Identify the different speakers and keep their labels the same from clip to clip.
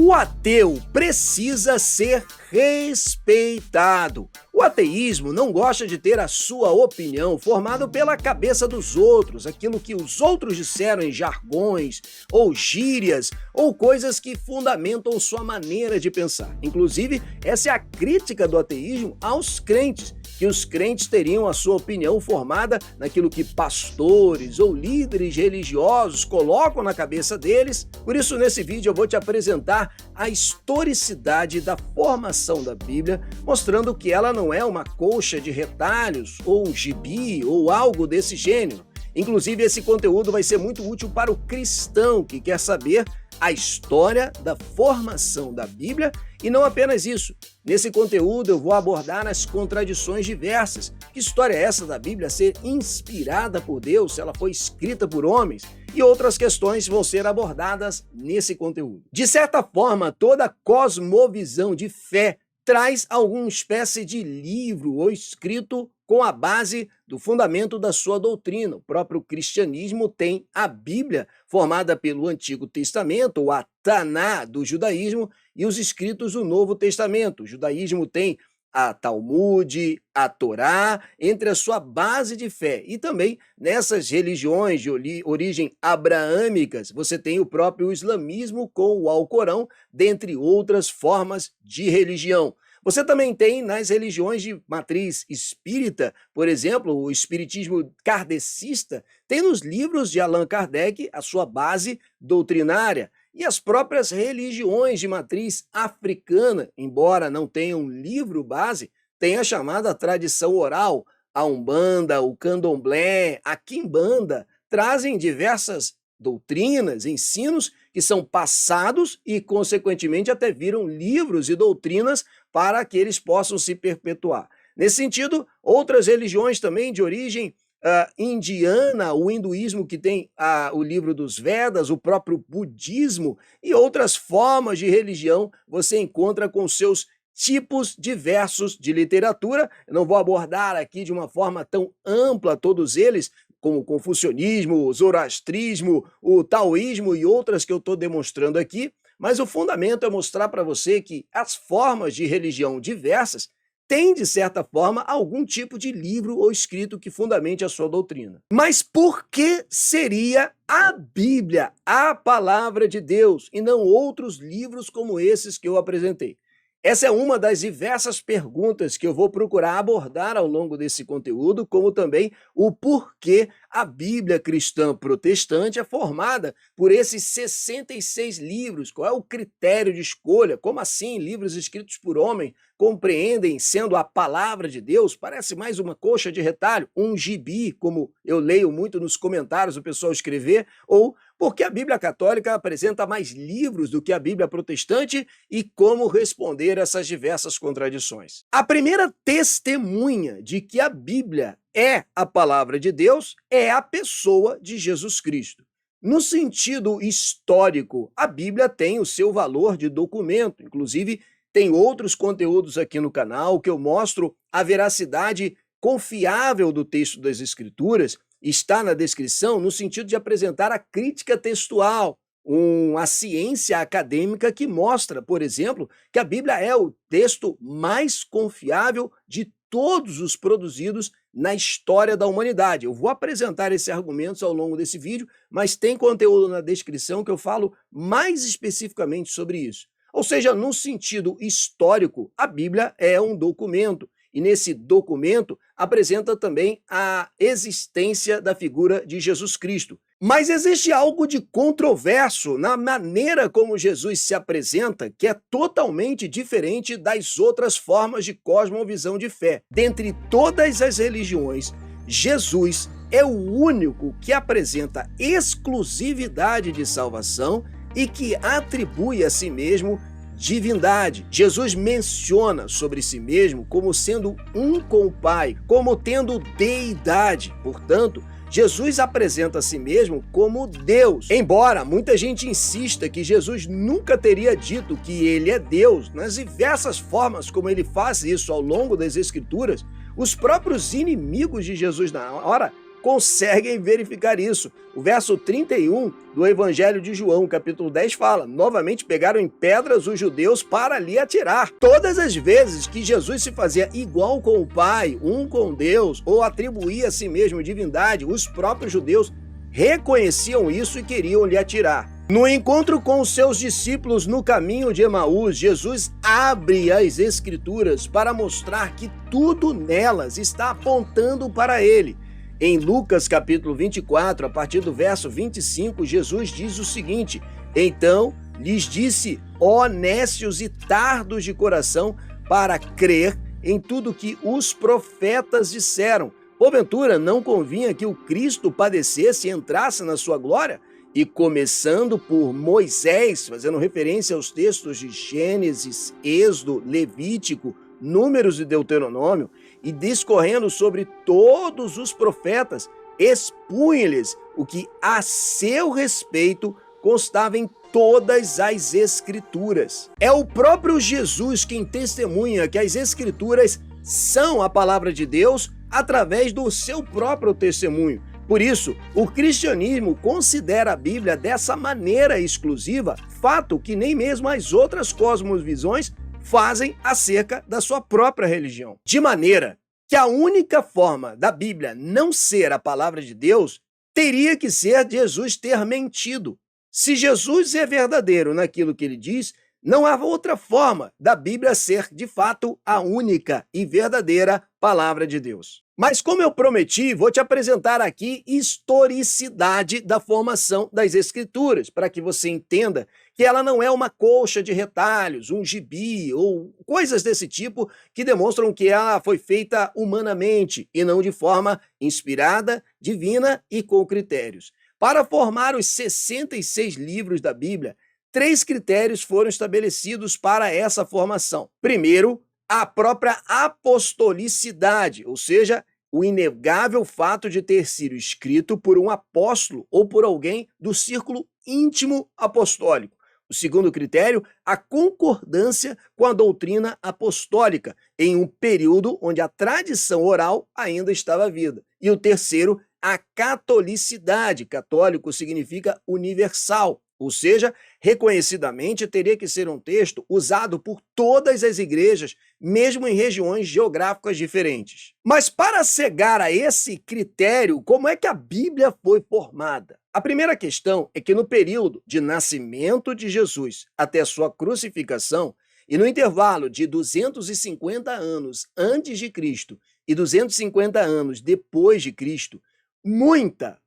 Speaker 1: O ateu precisa ser respeitado. O ateísmo não gosta de ter a sua opinião formada pela cabeça dos outros, aquilo que os outros disseram em jargões, ou gírias, ou coisas que fundamentam sua maneira de pensar. Inclusive, essa é a crítica do ateísmo aos crentes, que os crentes teriam a sua opinião formada naquilo que pastores ou líderes religiosos colocam na cabeça deles. Por isso, nesse vídeo eu vou te apresentar a historicidade da formação da Bíblia, mostrando que ela não é uma colcha de retalhos, ou um gibi, ou algo desse gênero. Inclusive, esse conteúdo vai ser muito útil para o cristão que quer saber a história da formação da Bíblia e não apenas isso. Nesse conteúdo eu vou abordar as contradições diversas. Que história é essa da Bíblia ser inspirada por Deus, se ela foi escrita por homens? E outras questões vão ser abordadas nesse conteúdo. De certa forma, toda cosmovisão de fé traz alguma espécie de livro ou escrito com a base do fundamento da sua doutrina. O próprio cristianismo tem a Bíblia, formada pelo Antigo Testamento, ou a Taná do judaísmo, e os escritos do Novo Testamento. O judaísmo tem a Talmud, a Torá, entre a sua base de fé. E também nessas religiões de origem abraâmicas, você tem o próprio islamismo com o Alcorão, dentre outras formas de religião. Você também tem nas religiões de matriz espírita, por exemplo, o espiritismo kardecista, tem nos livros de Allan Kardec a sua base doutrinária. E as próprias religiões de matriz africana, embora não tenham livro base, tem a chamada tradição oral. A Umbanda, o Candomblé, a Quimbanda trazem diversas doutrinas, ensinos que são passados e, consequentemente, até viram livros e doutrinas para que eles possam se perpetuar. Nesse sentido, outras religiões também de origem indiana, o hinduísmo que tem o livro dos Vedas, o próprio budismo e outras formas de religião você encontra com seus tipos diversos de literatura. Eu não vou abordar aqui de uma forma tão ampla todos eles, como o confucionismo, o zoroastrismo, o taoísmo e outras que eu estou demonstrando aqui, mas o fundamento é mostrar para você que as formas de religião diversas têm, de certa forma, algum tipo de livro ou escrito que fundamente a sua doutrina. Mas por que seria a Bíblia a palavra de Deus e não outros livros como esses que eu apresentei? Essa é uma das diversas perguntas que eu vou procurar abordar ao longo desse conteúdo, como também o porquê a Bíblia cristã protestante é formada por esses 66 livros. Qual é o critério de escolha? Como assim livros escritos por homem compreendem sendo a palavra de Deus? Parece mais uma coxa de retalho, um gibi, como eu leio muito nos comentários o pessoal escrever, ou porque a Bíblia católica apresenta mais livros do que a Bíblia protestante e como responder essas diversas contradições. A primeira testemunha de que a Bíblia é a palavra de Deus é a pessoa de Jesus Cristo. No sentido histórico, a Bíblia tem o seu valor de documento, inclusive tem outros conteúdos aqui no canal que eu mostro a veracidade confiável do texto das Escrituras. Está na descrição no sentido de apresentar a crítica textual, a ciência acadêmica que mostra, por exemplo, que a Bíblia é o texto mais confiável de todos os produzidos na história da humanidade. Eu vou apresentar esses argumentos ao longo desse vídeo, mas tem conteúdo na descrição que eu falo mais especificamente sobre isso. Ou seja, no sentido histórico, a Bíblia é um documento. E nesse documento apresenta também a existência da figura de Jesus Cristo. Mas existe algo de controverso na maneira como Jesus se apresenta, que é totalmente diferente das outras formas de cosmovisão de fé. Dentre todas as religiões, Jesus é o único que apresenta exclusividade de salvação e que atribui a si mesmo divindade. Jesus menciona sobre si mesmo como sendo um com o Pai, como tendo deidade. Portanto, Jesus apresenta a si mesmo como Deus. Embora muita gente insista que Jesus nunca teria dito que ele é Deus, nas diversas formas como ele faz isso ao longo das Escrituras, os próprios inimigos de Jesus na hora conseguem verificar isso. O verso 31 do Evangelho de João, capítulo 10, fala: novamente pegaram em pedras os judeus para lhe atirar. Todas as vezes que Jesus se fazia igual com o Pai, um com Deus, ou atribuía a si mesmo divindade, os próprios judeus reconheciam isso e queriam lhe atirar. No encontro com os seus discípulos no caminho de Emaús, Jesus abre as Escrituras para mostrar que tudo nelas está apontando para ele. Em Lucas capítulo 24, a partir do verso 25, Jesus diz o seguinte: então lhes disse, ó nécios e tardos de coração, para crer em tudo que os profetas disseram. Porventura não convinha que o Cristo padecesse e entrasse na sua glória? E começando por Moisés, fazendo referência aos textos de Gênesis, Êxodo, Levítico, Números e Deuteronômio, e discorrendo sobre todos os profetas, expunha-lhes o que a seu respeito constava em todas as Escrituras. É o próprio Jesus quem testemunha que as Escrituras são a palavra de Deus através do seu próprio testemunho. Por isso, o cristianismo considera a Bíblia dessa maneira exclusiva, fato que nem mesmo as outras cosmovisões fazem acerca da sua própria religião. De maneira que a única forma da Bíblia não ser a palavra de Deus teria que ser Jesus ter mentido. Se Jesus é verdadeiro naquilo que ele diz, não há outra forma da Bíblia ser, de fato, a única e verdadeira palavra de Deus. Mas como eu prometi, vou te apresentar aqui historicidade da formação das Escrituras, para que você entenda que ela não é uma colcha de retalhos, um gibi ou coisas desse tipo que demonstram que ela foi feita humanamente e não de forma inspirada, divina e com critérios. Para formar os 66 livros da Bíblia, 3 critérios foram estabelecidos para essa formação. Primeiro, a própria apostolicidade, ou seja, o inegável fato de ter sido escrito por um apóstolo ou por alguém do círculo íntimo apostólico. O segundo critério, a concordância com a doutrina apostólica, em um período onde a tradição oral ainda estava viva. E o terceiro, a catolicidade. Católico significa universal. Ou seja, reconhecidamente teria que ser um texto usado por todas as igrejas, mesmo em regiões geográficas diferentes. Mas para chegar a esse critério, como é que a Bíblia foi formada? A primeira questão é que no período de nascimento de Jesus até sua crucificação, e no intervalo de 250 anos antes de Cristo e 250 anos depois de Cristo, muita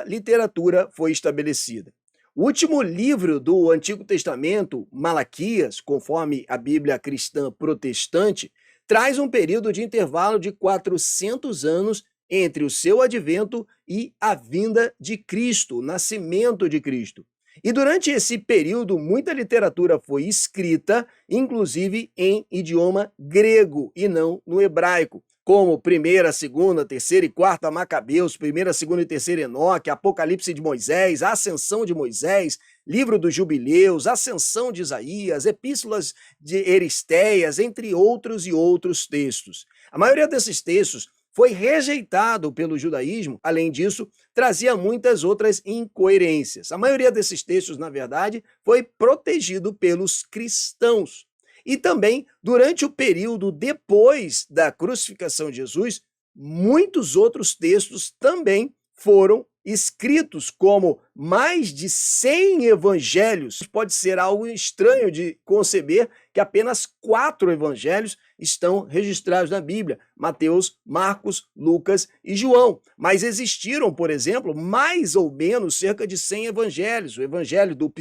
Speaker 1: literatura foi estabelecida. O último livro do Antigo Testamento, Malaquias, conforme a Bíblia cristã protestante, traz um período de intervalo de 400 anos entre o seu advento e a vinda de Cristo, o nascimento de Cristo. E durante esse período, muita literatura foi escrita, inclusive em idioma grego e não no hebraico, como 1ª, 2ª, 3ª e 4ª Macabeus, 1ª, 2ª e 3ª Enoque, Apocalipse de Moisés, Ascensão de Moisés, Livro dos Jubileus, Ascensão de Isaías, Epístolas de Eristeias, entre outros e outros textos. A maioria desses textos foi rejeitado pelo judaísmo, além disso, trazia muitas outras incoerências. A maioria desses textos, na verdade, foi protegido pelos cristãos. E também, durante o período depois da crucificação de Jesus, muitos outros textos também foram escritos, como mais de 100 evangelhos. Pode ser algo estranho de conceber que apenas 4 evangelhos estão registrados na Bíblia: Mateus, Marcos, Lucas e João. Mas existiram, por exemplo, mais ou menos cerca de 100 evangelhos. O evangelho do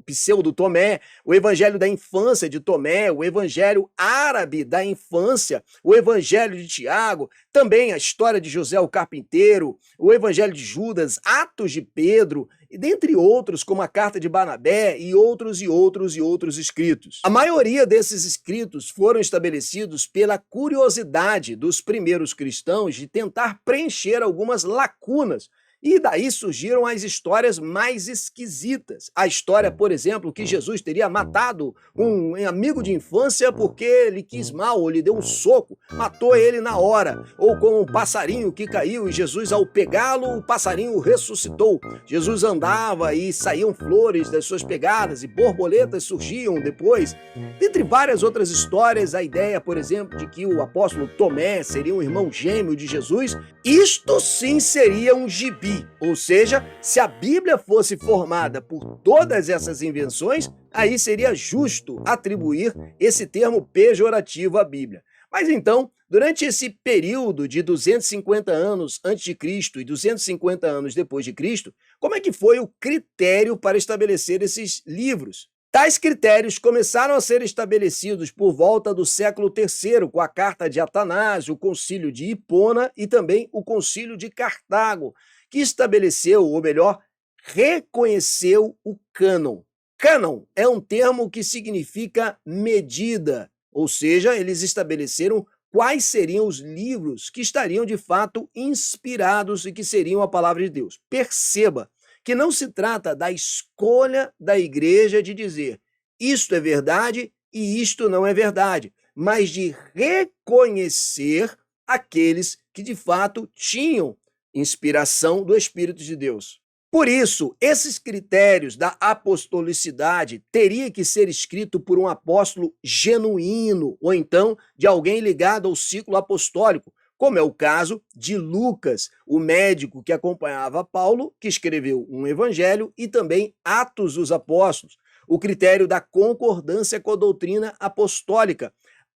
Speaker 1: Pseudo Tomé, o evangelho da infância de Tomé, o evangelho árabe da infância, o evangelho de Tiago, também a história de José o carpinteiro, o evangelho de Judas, Atos de Pedro, e dentre outros, como a carta de Barnabé e outros escritos. A maioria desses escritos foram estabelecidos pela curiosidade dos primeiros cristãos de tentar preencher algumas lacunas E daí surgiram as histórias mais esquisitas. A história, por exemplo, que Jesus teria matado um amigo de infância porque ele quis mal, ou lhe deu um soco, matou ele na hora. Ou como um passarinho que caiu e Jesus, ao pegá-lo, o passarinho ressuscitou. Jesus andava e saíam flores das suas pegadas e borboletas surgiam depois. Dentre várias outras histórias, a ideia, por exemplo, de que o apóstolo Tomé seria um irmão gêmeo de Jesus, isto sim seria um gibi. Ou seja, se a Bíblia fosse formada por todas essas invenções, aí seria justo atribuir esse termo pejorativo à Bíblia. Mas então, durante esse período de 250 anos antes de Cristo e 250 anos depois de Cristo, como é que foi o critério para estabelecer esses livros? Tais critérios começaram a ser estabelecidos por volta do século III, com a Carta de Atanásio, o Concílio de Hipona e também o Concílio de Cartago, que estabeleceu, ou melhor, reconheceu o cânon. Cânon é um termo que significa medida, ou seja, eles estabeleceram quais seriam os livros que estariam de fato inspirados e que seriam a palavra de Deus. Perceba que não se trata da escolha da igreja de dizer isto é verdade e isto não é verdade, mas de reconhecer aqueles que de fato tinham inspiração do Espírito de Deus. Por isso, esses critérios da apostolicidade teria que ser escrito por um apóstolo genuíno, ou então de alguém ligado ao ciclo apostólico, como é o caso de Lucas, o médico que acompanhava Paulo, que escreveu um evangelho, e também Atos dos Apóstolos, o critério da concordância com a doutrina apostólica.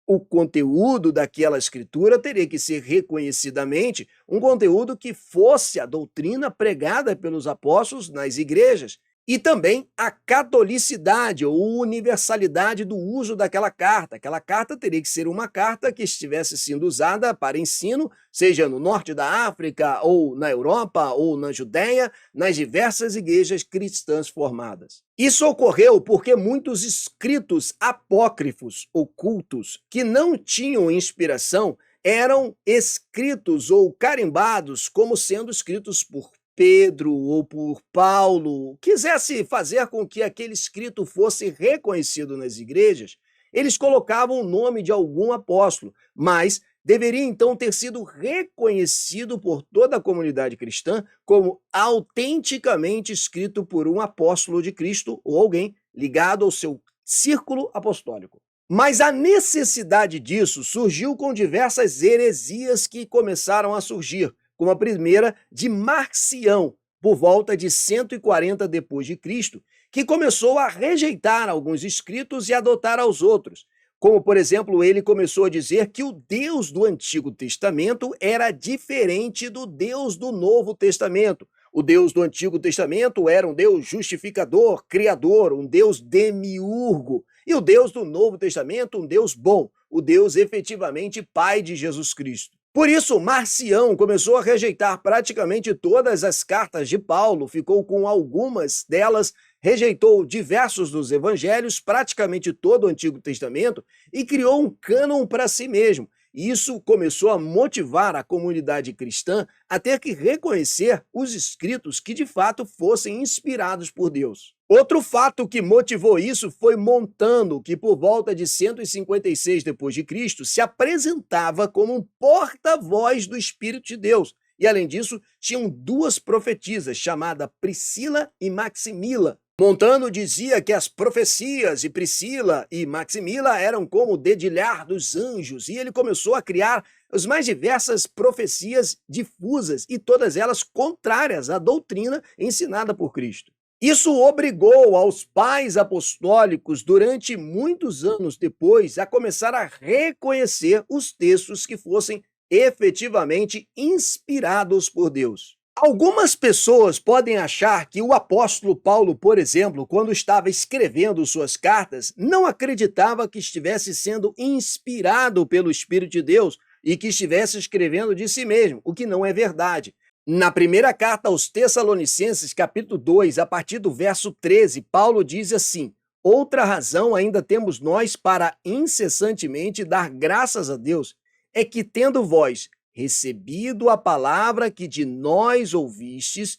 Speaker 1: O conteúdo daquela escritura teria que ser reconhecidamente um conteúdo que fosse a doutrina pregada pelos apóstolos nas igrejas. E também a catolicidade ou universalidade do uso daquela carta. Aquela carta teria que ser uma carta que estivesse sendo usada para ensino, seja no norte da África, ou na Europa, ou na Judéia, nas diversas igrejas cristãs formadas. Isso ocorreu porque muitos escritos apócrifos, ocultos, que não tinham inspiração, eram escritos ou carimbados como sendo escritos por Pedro ou por Paulo, quisesse fazer com que aquele escrito fosse reconhecido nas igrejas, eles colocavam o nome de algum apóstolo, mas deveria então ter sido reconhecido por toda a comunidade cristã como autenticamente escrito por um apóstolo de Cristo ou alguém ligado ao seu círculo apostólico. Mas a necessidade disso surgiu com diversas heresias que começaram a surgir, como a primeira de Marcião, por volta de 140 depois de Cristo, que começou a rejeitar alguns escritos e adotar aos outros. Como, por exemplo, ele começou a dizer que o Deus do Antigo Testamento era diferente do Deus do Novo Testamento. O Deus do Antigo Testamento era um Deus justificador, criador, um Deus demiurgo. E o Deus do Novo Testamento, um Deus bom, o Deus efetivamente Pai de Jesus Cristo. Por isso, Marcião começou a rejeitar praticamente todas as cartas de Paulo, ficou com algumas delas, rejeitou diversos dos evangelhos, praticamente todo o Antigo Testamento, e criou um cânon para si mesmo. Isso começou a motivar a comunidade cristã a ter que reconhecer os escritos que de fato fossem inspirados por Deus. Outro fato que motivou isso foi Montano, que por volta de 156 d.C. se apresentava como um porta-voz do Espírito de Deus. E além disso, tinham duas profetisas, chamadas Priscila e Maximila. Montano dizia que as profecias de Priscila e Maximila eram como o dedilhar dos anjos, e ele começou a criar as mais diversas profecias difusas, e todas elas contrárias à doutrina ensinada por Cristo. Isso obrigou aos pais apostólicos, durante muitos anos depois, a começar a reconhecer os textos que fossem efetivamente inspirados por Deus. Algumas pessoas podem achar que o apóstolo Paulo, por exemplo, quando estava escrevendo suas cartas, não acreditava que estivesse sendo inspirado pelo Espírito de Deus e que estivesse escrevendo de si mesmo, o que não é verdade. Na primeira carta aos Tessalonicenses, capítulo 2, a partir do verso 13, Paulo diz assim: outra razão ainda temos nós para incessantemente dar graças a Deus, é que tendo vós recebido a palavra que de nós ouvistes,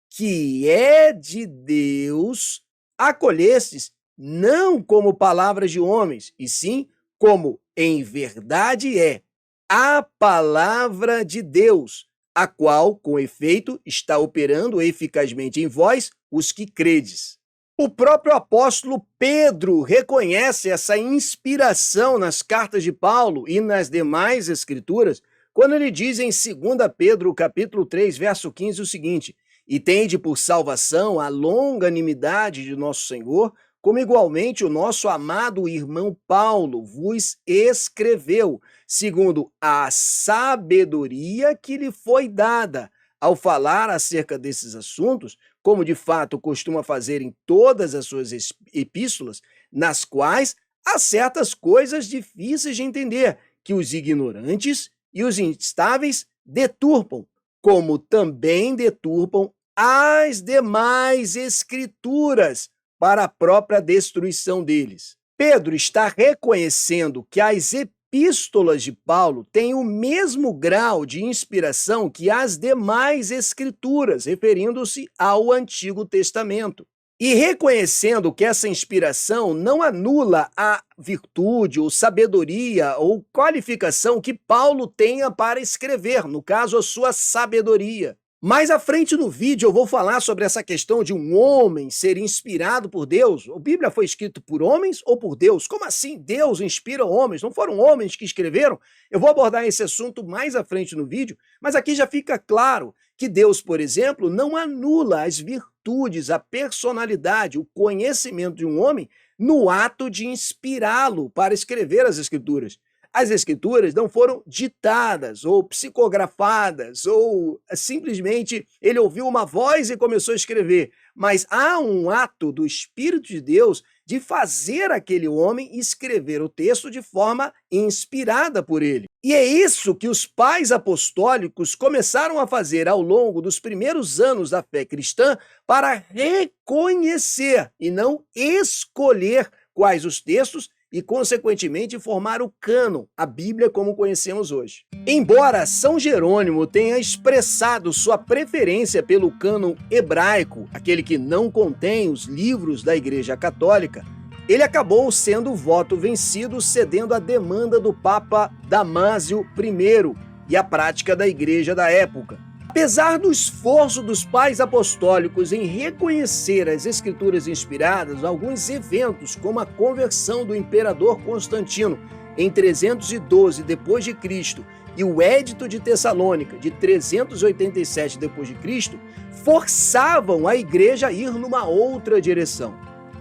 Speaker 1: que é de Deus, acolhestes, não como palavras de homens, e sim como em verdade é a palavra de Deus, a qual, com efeito, está operando eficazmente em vós, os que credes. O próprio apóstolo Pedro reconhece essa inspiração nas cartas de Paulo e nas demais escrituras, quando ele diz em 2 Pedro, capítulo 3, verso 15, o seguinte: e tende por salvação a longanimidade de nosso Senhor, como igualmente o nosso amado irmão Paulo vos escreveu, segundo a sabedoria que lhe foi dada, ao falar acerca desses assuntos, como de fato costuma fazer em todas as suas epístolas, nas quais há certas coisas difíceis de entender, que os ignorantes e os instáveis deturpam, como também deturpam as demais escrituras, para a própria destruição deles. Pedro está reconhecendo que as epístolas de Paulo têm o mesmo grau de inspiração que as demais escrituras, referindo-se ao Antigo Testamento. E reconhecendo que essa inspiração não anula a virtude ou sabedoria ou qualificação que Paulo tenha para escrever, no caso, a sua sabedoria. Mais à frente no vídeo eu vou falar sobre essa questão de um homem ser inspirado por Deus. A Bíblia foi escrita por homens ou por Deus? Como assim Deus inspira homens? Não foram homens que escreveram? Eu vou abordar esse assunto mais à frente no vídeo, mas aqui já fica claro que Deus, por exemplo, não anula as virtudes, a personalidade, o conhecimento de um homem no ato de inspirá-lo para escrever as Escrituras. As Escrituras não foram ditadas ou psicografadas ou simplesmente ele ouviu uma voz e começou a escrever, mas há um ato do Espírito de Deus de fazer aquele homem escrever o texto de forma inspirada por ele. E é isso que os pais apostólicos começaram a fazer ao longo dos primeiros anos da fé cristã para reconhecer e não escolher quais os textos e, consequentemente, formar o cânon, a Bíblia como conhecemos hoje. Embora São Jerônimo tenha expressado sua preferência pelo cânon hebraico, aquele que não contém os livros da Igreja Católica, ele acabou sendo o voto vencido, cedendo à demanda do Papa Damásio I e à prática da Igreja da época. Apesar do esforço dos pais apostólicos em reconhecer as escrituras inspiradas, alguns eventos, como a conversão do imperador Constantino em 312 d.C. e o Édito de Tessalônica de 387 d.C., forçavam a igreja a ir numa outra direção.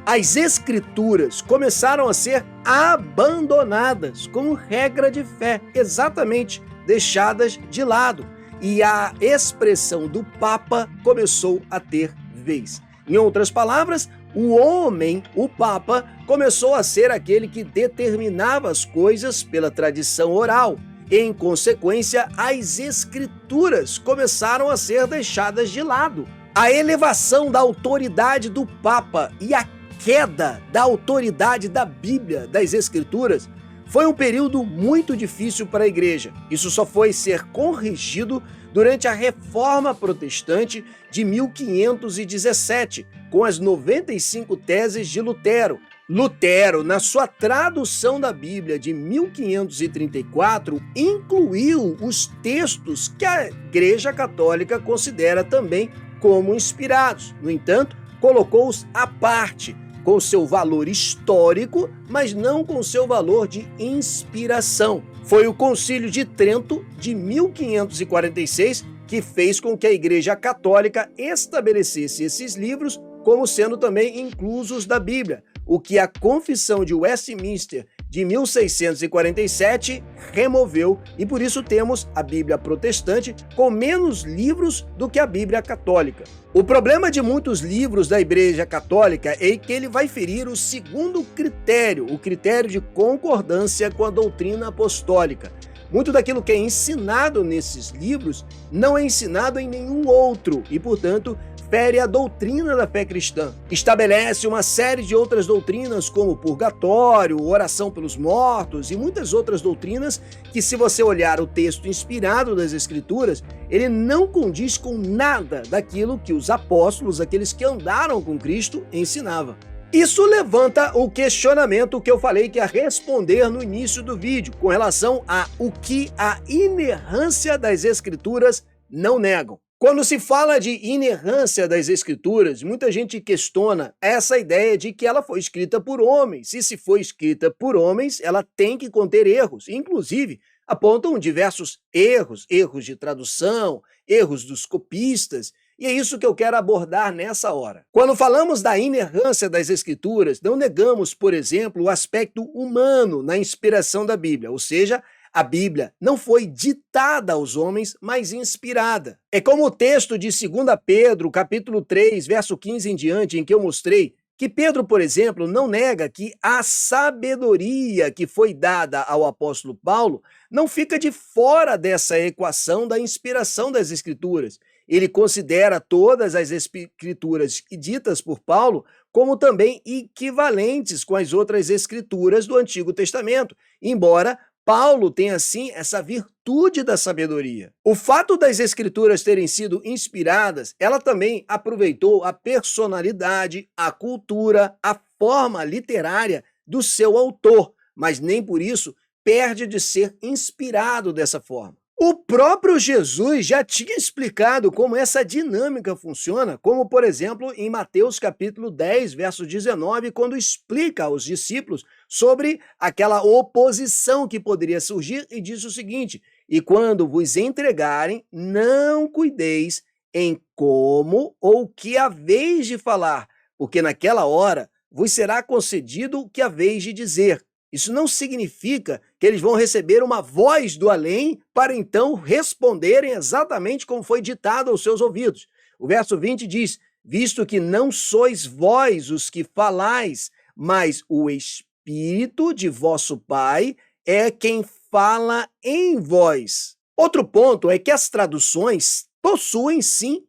Speaker 1: As escrituras começaram a ser abandonadas como regra de fé, exatamente deixadas de lado. E a expressão do Papa começou a ter vez. Em outras palavras, o homem, o Papa, começou a ser aquele que determinava as coisas pela tradição oral. Em consequência, as escrituras começaram a ser deixadas de lado. A elevação da autoridade do Papa e a queda da autoridade da Bíblia, das Escrituras, foi um período muito difícil para a igreja. Isso só foi ser corrigido durante a Reforma Protestante de 1517, com as 95 teses de Lutero. Lutero, na sua tradução da Bíblia de 1534, incluiu os textos que a Igreja Católica considera também como inspirados. No entanto, colocou-os à parte, com seu valor histórico, mas não com seu valor de inspiração. Foi o Concílio de Trento, de 1546, que fez com que a Igreja Católica estabelecesse esses livros como sendo também inclusos da Bíblia, o que a Confissão de Westminster, de 1647, removeu, e por isso temos a Bíblia protestante com menos livros do que a Bíblia católica. O problema de muitos livros da Igreja Católica é que ele vai ferir o segundo critério, o critério de concordância com a doutrina apostólica. Muito daquilo que é ensinado nesses livros não é ensinado em nenhum outro e, portanto, refere à doutrina da fé cristã. Estabelece uma série de outras doutrinas, como purgatório, oração pelos mortos e muitas outras doutrinas que, se você olhar o texto inspirado das Escrituras, ele não condiz com nada daquilo que os apóstolos, aqueles que andaram com Cristo, ensinavam. Isso levanta o questionamento que eu falei que ia responder no início do vídeo, com relação a o que a inerrância das Escrituras não negam. Quando se fala de inerrância das Escrituras, muita gente questiona essa ideia de que ela foi escrita por homens. E se foi escrita por homens, ela tem que conter erros. Inclusive, apontam diversos erros de tradução, erros dos copistas. E é isso que eu quero abordar nessa hora. Quando falamos da inerrância das Escrituras, não negamos, por exemplo, o aspecto humano na inspiração da Bíblia, ou seja, a Bíblia não foi ditada aos homens, mas inspirada. É como o texto de 2 Pedro, capítulo 3, verso 15 em diante, em que eu mostrei que Pedro, por exemplo, não nega que a sabedoria que foi dada ao apóstolo Paulo não fica de fora dessa equação da inspiração das Escrituras. Ele considera todas as Escrituras ditas por Paulo como também equivalentes com as outras Escrituras do Antigo Testamento, embora Paulo tem, assim, essa virtude da sabedoria. O fato das Escrituras terem sido inspiradas, ela também aproveitou a personalidade, a cultura, a forma literária do seu autor, mas nem por isso perde de ser inspirado dessa forma. O próprio Jesus já tinha explicado como essa dinâmica funciona, como, por exemplo, em Mateus capítulo 10, verso 19, quando explica aos discípulos sobre aquela oposição que poderia surgir e diz o seguinte: e quando vos entregarem, não cuideis em como ou que haveis de falar, porque naquela hora vos será concedido o que haveis de dizer. Isso não significa que eles vão receber uma voz do além para então responderem exatamente como foi ditado aos seus ouvidos. O verso 20 diz: visto que não sois vós os que falais, mas o Espírito de vosso Pai é quem fala em vós. Outro ponto é que as traduções possuem sim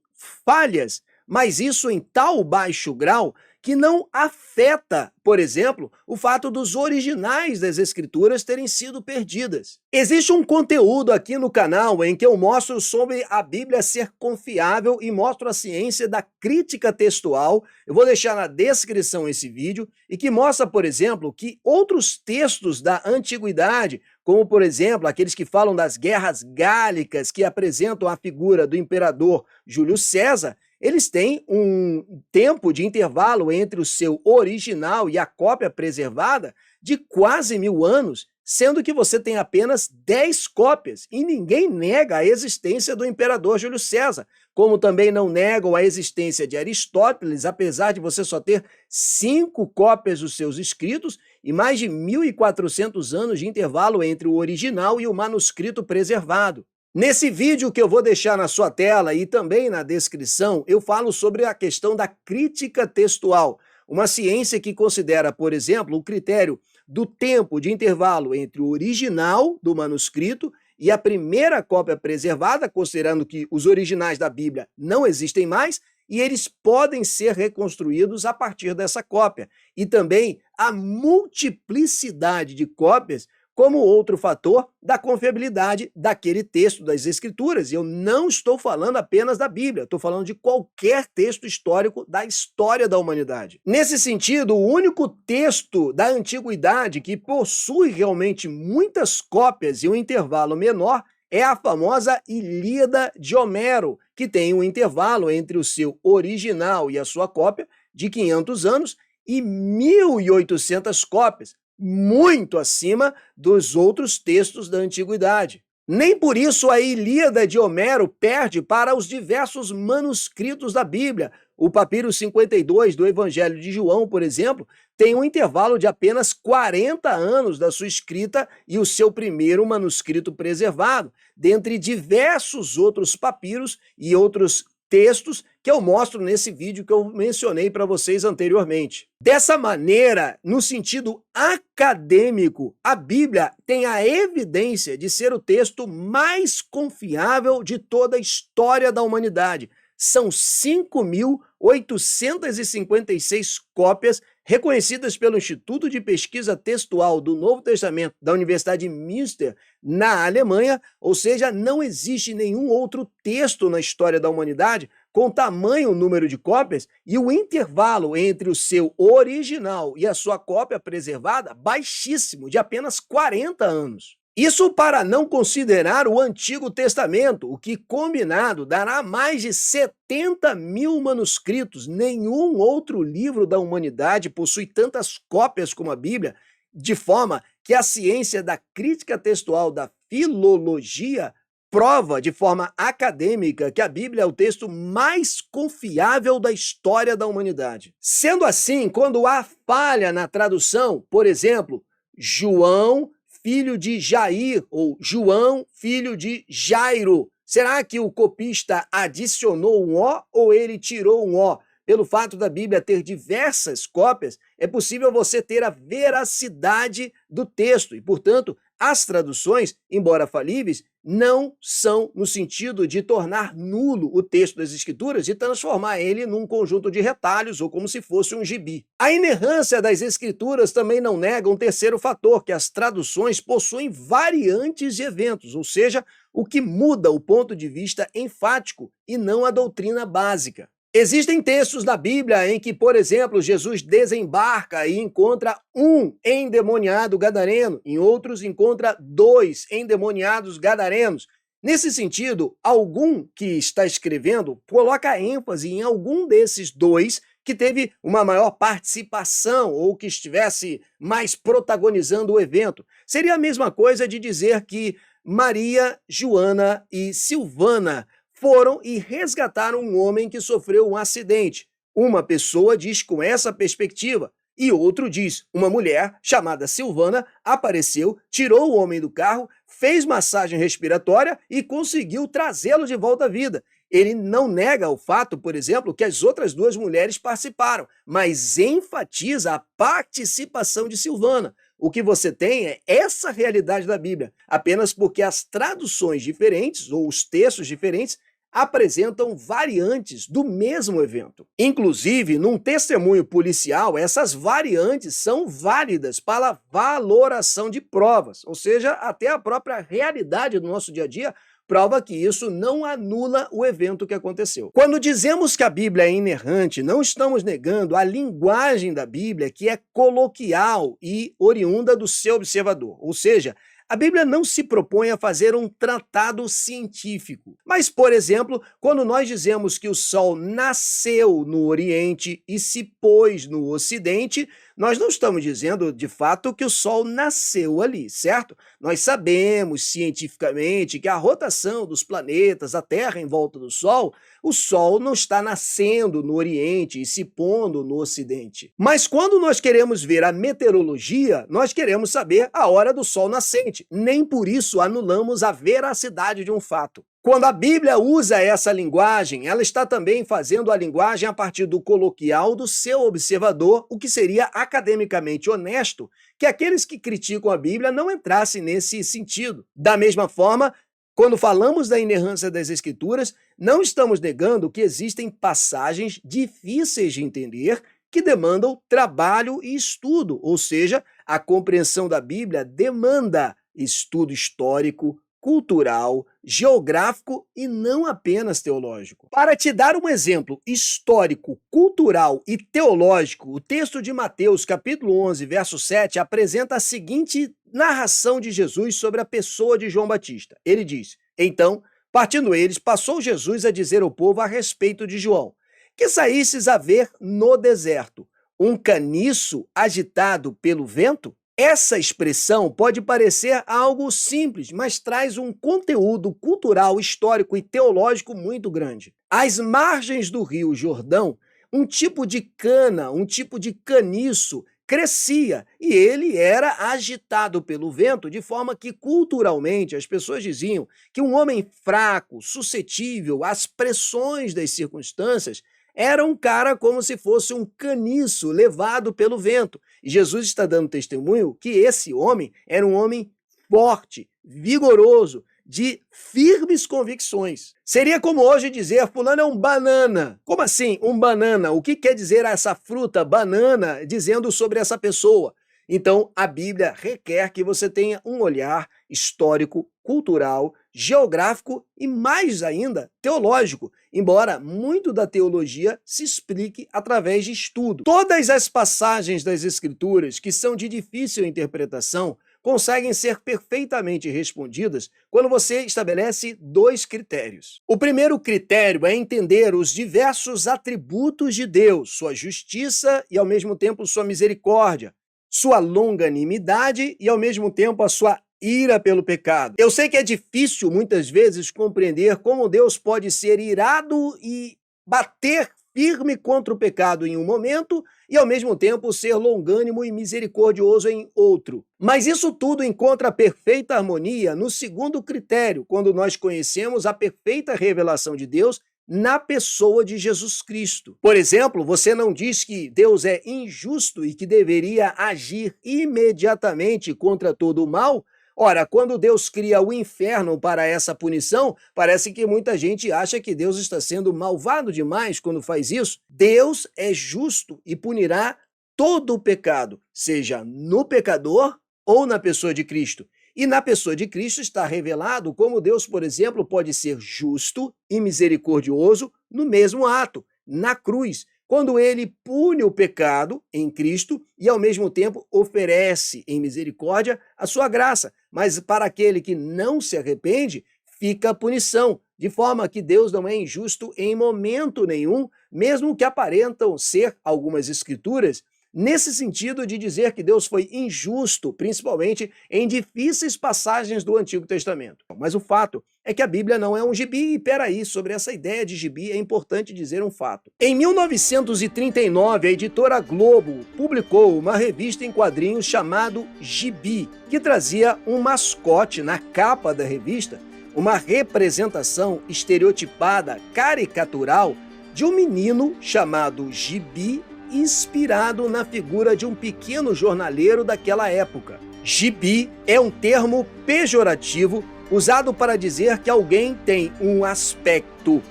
Speaker 1: falhas, mas isso em tal baixo grau que não afeta, por exemplo, o fato dos originais das Escrituras terem sido perdidas. Existe um conteúdo aqui no canal em que eu mostro sobre a Bíblia ser confiável e mostro a ciência da crítica textual. Eu vou deixar na descrição esse vídeo e que mostra, por exemplo, que outros textos da antiguidade, como, por exemplo, aqueles que falam das guerras gálicas, que apresentam a figura do imperador Júlio César, eles têm um tempo de intervalo entre o seu original e a cópia preservada de quase 1000 anos, sendo que você tem apenas 10 cópias, e ninguém nega a existência do imperador Júlio César, como também não negam a existência de Aristóteles, apesar de você só ter 5 cópias dos seus escritos e mais de 1400 anos de intervalo entre o original e o manuscrito preservado. Nesse vídeo que eu vou deixar na sua tela e também na descrição, eu falo sobre a questão da crítica textual, uma ciência que considera, por exemplo, o critério do tempo de intervalo entre o original do manuscrito e a primeira cópia preservada, considerando que os originais da Bíblia não existem mais e eles podem ser reconstruídos a partir dessa cópia. E também a multiplicidade de cópias como outro fator da confiabilidade daquele texto das Escrituras. E eu não estou falando apenas da Bíblia, estou falando de qualquer texto histórico da história da humanidade. Nesse sentido, o único texto da antiguidade que possui realmente muitas cópias e um intervalo menor é a famosa Ilíada de Homero, que tem um intervalo entre o seu original e a sua cópia de 500 anos e 1800 cópias, muito acima dos outros textos da antiguidade. Nem por isso a Ilíada de Homero perde para os diversos manuscritos da Bíblia. O papiro 52 do Evangelho de João, por exemplo, tem um intervalo de apenas 40 anos da sua escrita e o seu primeiro manuscrito preservado, dentre diversos outros papiros e outros textos que eu mostro nesse vídeo que eu mencionei para vocês anteriormente. Dessa maneira, no sentido acadêmico, a Bíblia tem a evidência de ser o texto mais confiável de toda a história da humanidade, são 5.856 cópias reconhecidas pelo Instituto de Pesquisa Textual do Novo Testamento da Universidade de Münster, na Alemanha, ou seja, não existe nenhum outro texto na história da humanidade com tamanho número de cópias e o intervalo entre o seu original e a sua cópia preservada baixíssimo, de apenas 40 anos. Isso para não considerar o Antigo Testamento, o que combinado dará mais de 70 mil manuscritos. Nenhum outro livro da humanidade possui tantas cópias como a Bíblia, de forma que a ciência da crítica textual da filologia prova de forma acadêmica que a Bíblia é o texto mais confiável da história da humanidade. Sendo assim, quando há falha na tradução, por exemplo, João, filho de Jair, ou João, filho de Jairo, será que o copista adicionou um O ou ele tirou um O? Pelo fato da Bíblia ter diversas cópias, é possível você ter a veracidade do texto e, portanto, as traduções, embora falíveis, não são no sentido de tornar nulo o texto das Escrituras e transformar ele num conjunto de retalhos ou como se fosse um gibi. A inerrância das Escrituras também não nega um terceiro fator, que as traduções possuem variantes de eventos, ou seja, o que muda o ponto de vista enfático e não a doutrina básica. Existem textos na Bíblia em que, por exemplo, Jesus desembarca e encontra um endemoniado gadareno, em outros encontra 2 endemoniados gadarenos. Nesse sentido, algum que está escrevendo coloca ênfase em algum desses 2 que teve uma maior participação ou que estivesse mais protagonizando o evento. Seria a mesma coisa de dizer que Maria, Joana e Silvana foram e resgataram um homem que sofreu um acidente. Uma pessoa diz com essa perspectiva e outro diz, uma mulher chamada Silvana apareceu, tirou o homem do carro, fez massagem respiratória e conseguiu trazê-lo de volta à vida. Ele não nega o fato, por exemplo, que as outras 2 mulheres participaram, mas enfatiza a participação de Silvana. O que você tem é essa realidade da Bíblia, apenas porque as traduções diferentes ou os textos diferentes apresentam variantes do mesmo evento. Inclusive, num testemunho policial, essas variantes são válidas para a valoração de provas, ou seja, até a própria realidade do nosso dia a dia prova que isso não anula o evento que aconteceu. Quando dizemos que a Bíblia é inerrante, não estamos negando a linguagem da Bíblia, que é coloquial e oriunda do seu observador, ou seja, a Bíblia não se propõe a fazer um tratado científico. Mas, por exemplo, quando nós dizemos que o Sol nasceu no Oriente e se pôs no Ocidente, nós não estamos dizendo, de fato, que o Sol nasceu ali, certo? Nós sabemos, cientificamente, que a rotação dos planetas, a Terra em volta do Sol, o Sol não está nascendo no Oriente e se pondo no Ocidente. Mas quando nós queremos ver a meteorologia, nós queremos saber a hora do Sol nascente. Nem por isso anulamos a veracidade de um fato. Quando a Bíblia usa essa linguagem, ela está também fazendo a linguagem a partir do coloquial do seu observador, o que seria academicamente honesto que aqueles que criticam a Bíblia não entrassem nesse sentido. Da mesma forma, quando falamos da inerrância das Escrituras, não estamos negando que existem passagens difíceis de entender que demandam trabalho e estudo, ou seja, a compreensão da Bíblia demanda estudo histórico, cultural, geográfico e não apenas teológico. Para te dar um exemplo histórico, cultural e teológico, o texto de Mateus, capítulo 11, verso 7, apresenta a seguinte narração de Jesus sobre a pessoa de João Batista. Ele diz, então, partindo eles, passou Jesus a dizer ao povo a respeito de João, que saísses a ver no deserto, um caniço agitado pelo vento? Essa expressão pode parecer algo simples, mas traz um conteúdo cultural, histórico e teológico muito grande. Às margens do rio Jordão, um tipo de cana, um tipo de caniço crescia e ele era agitado pelo vento, de forma que culturalmente as pessoas diziam que um homem fraco, suscetível às pressões das circunstâncias, era um cara como se fosse um caniço levado pelo vento. E Jesus está dando testemunho que esse homem era um homem forte, vigoroso, de firmes convicções. Seria como hoje dizer fulano é um banana. Como assim, um banana? O que quer dizer essa fruta banana dizendo sobre essa pessoa? Então, a Bíblia requer que você tenha um olhar histórico, cultural, geográfico e, mais ainda, teológico, embora muito da teologia se explique através de estudo. Todas as passagens das Escrituras que são de difícil interpretação conseguem ser perfeitamente respondidas quando você estabelece dois critérios. O primeiro critério é entender os diversos atributos de Deus, sua justiça e, ao mesmo tempo, sua misericórdia, sua longanimidade e, ao mesmo tempo, a sua ira pelo pecado. Eu sei que é difícil, muitas vezes, compreender como Deus pode ser irado e bater firme contra o pecado em um momento e, ao mesmo tempo, ser longânimo e misericordioso em outro. Mas isso tudo encontra perfeita harmonia no segundo critério, quando nós conhecemos a perfeita revelação de Deus na pessoa de Jesus Cristo. Por exemplo, você não diz que Deus é injusto e que deveria agir imediatamente contra todo o mal? Ora, quando Deus cria o inferno para essa punição, parece que muita gente acha que Deus está sendo malvado demais quando faz isso. Deus é justo e punirá todo o pecado, seja no pecador ou na pessoa de Cristo. E na pessoa de Cristo está revelado como Deus, por exemplo, pode ser justo e misericordioso no mesmo ato, na cruz, quando ele pune o pecado em Cristo e, ao mesmo tempo, oferece em misericórdia a sua graça. Mas para aquele que não se arrepende, fica a punição, de forma que Deus não é injusto em momento nenhum, mesmo que aparentam ser algumas escrituras, nesse sentido de dizer que Deus foi injusto, principalmente em difíceis passagens do Antigo Testamento. Mas o fato é que a Bíblia não é um gibi, e peraí, sobre essa ideia de gibi é importante dizer um fato. Em 1939, a editora Globo publicou uma revista em quadrinhos chamado Gibi, que trazia um mascote na capa da revista, uma representação estereotipada, caricatural, de um menino chamado Gibi, inspirado na figura de um pequeno jornaleiro daquela época. Gibi é um termo pejorativo usado para dizer que alguém tem um aspecto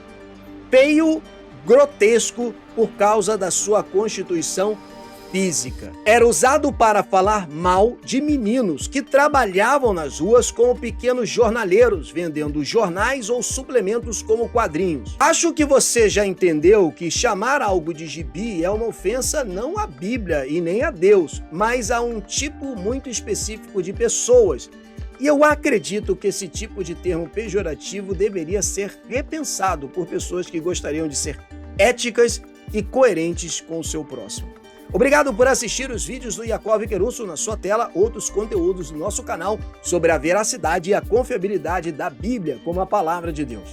Speaker 1: feio, grotesco, por causa da sua constituição física. Era usado para falar mal de meninos que trabalhavam nas ruas como pequenos jornaleiros, vendendo jornais ou suplementos como quadrinhos. Acho que você já entendeu que chamar algo de gibi é uma ofensa não à Bíblia e nem a Deus, mas a um tipo muito específico de pessoas. E eu acredito que esse tipo de termo pejorativo deveria ser repensado por pessoas que gostariam de ser éticas e coerentes com o seu próximo. Obrigado por assistir os vídeos do Yaakov Querusso. Na sua tela, outros conteúdos do nosso canal sobre a veracidade e a confiabilidade da Bíblia como a palavra de Deus.